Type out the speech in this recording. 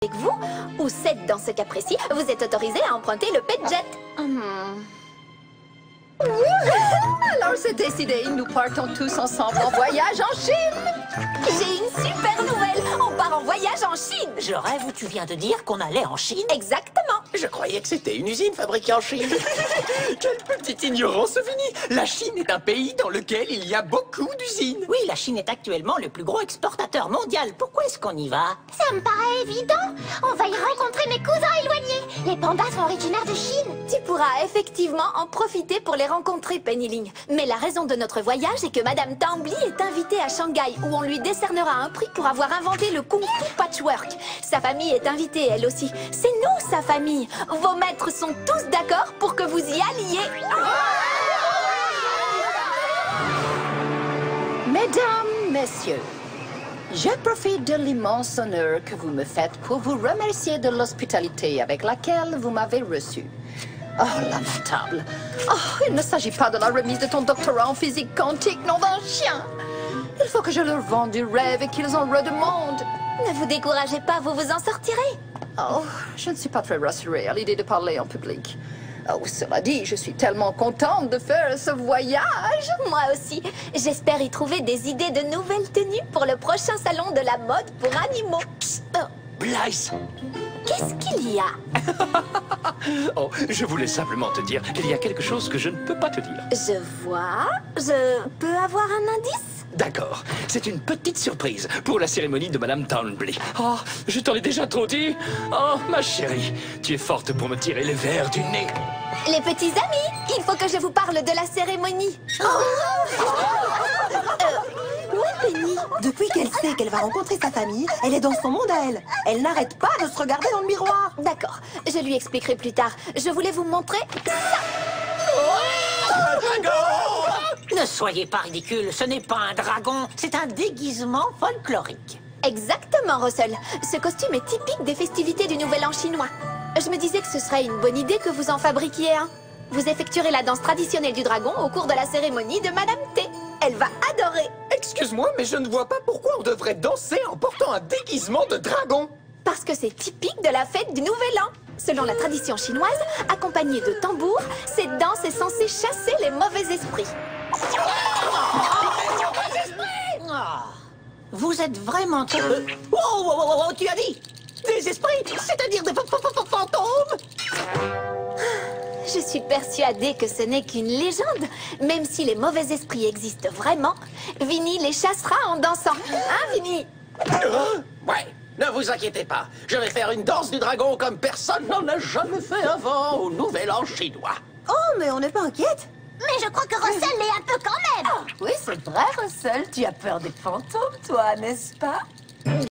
avec vous, ou 7 dans ce cas précis, vous êtes autorisé à emprunter le PetJet. Alors c'est décidé, nous partons tous ensemble en voyage en Chine. J'ai une super nouvelle, on part en voyage en Chine. Je rêve où tu viens de dire qu'on allait en Chine. Exactement. Je croyais que c'était une usine fabriquée en Chine. Quelle petite ignorance, Vinny! La Chine est un pays dans lequel il y a beaucoup d'usines. Oui, la Chine est actuellement le plus gros exportateur mondial. Pourquoi est-ce qu'on y va? Ça me paraît évident. On va y rencontrer mes cousins éloignés. Les pandas sont originaires de Chine. Tu pourras effectivement en profiter pour les rencontrer, Pennyling. Mais la raison de notre voyage est que Madame Tambly est invitée à Shanghai, où on lui décernera un prix pour avoir inventé le Kung Fu Patchwork. Sa famille est invitée, elle aussi. C'est nous, sa famille. Vos maîtres sont tous d'accord pour que vous y alliez. Mesdames, messieurs, je profite de l'immense honneur que vous me faites pour vous remercier de l'hospitalité avec laquelle vous m'avez reçu. Oh, lamentable. Oh, il ne s'agit pas de la remise de ton doctorat en physique quantique, non d'un chien. Il faut que je leur vende du rêve et qu'ils en redemandent. Ne vous découragez pas, vous vous en sortirez. Oh, je ne suis pas très rassurée à l'idée de parler en public. Oh, cela dit, je suis tellement contente de faire ce voyage. Moi aussi. J'espère y trouver des idées de nouvelles tenues pour le prochain salon de la mode pour animaux. Blythe! Qu'est-ce qu'il y a? Oh, je voulais simplement te dire qu'il y a quelque chose que je ne peux pas te dire. Je vois. Je peux avoir un indice? D'accord, c'est une petite surprise pour la cérémonie de Madame Townley. Oh, je t'en ai déjà trop dit. Oh, ma chérie, tu es forte pour me tirer les vers du nez. Les petits amis, il faut que je vous parle de la cérémonie. Où est Penny? Depuis qu'elle sait qu'elle va rencontrer sa famille, elle est dans son monde à elle. Elle n'arrête pas de se regarder dans le miroir. D'accord, je lui expliquerai plus tard. Je voulais vous montrer ça. Ne soyez pas ridicule, ce n'est pas un dragon, c'est un déguisement folklorique. Exactement, Russell. Ce costume est typique des festivités du Nouvel An chinois. Je me disais que ce serait une bonne idée que vous en fabriquiez un. Vous effectuerez la danse traditionnelle du dragon au cours de la cérémonie de Madame T. Elle va adorer. Excuse-moi, mais je ne vois pas pourquoi on devrait danser en portant un déguisement de dragon. Parce que c'est typique de la fête du Nouvel An. Selon la tradition chinoise, accompagnée de tambours, cette danse est censée chasser les mauvais esprits. Vous êtes vraiment... Oh, tu as dit des esprits, c'est-à-dire des fantômes? Je suis persuadée que ce n'est qu'une légende. Même si les mauvais esprits existent vraiment, Vinny les chassera en dansant. Hein, Vinny? Ouais, ne vous inquiétez pas. Je vais faire une danse du dragon comme personne n'en a jamais fait avant au Nouvel An chinois. Oh, mais on n'est pas inquiète. Mais je crois que Russell l'est un peu quand même. Oui, c'est vrai, Russell. Tu as peur des fantômes, toi, n'est-ce pas?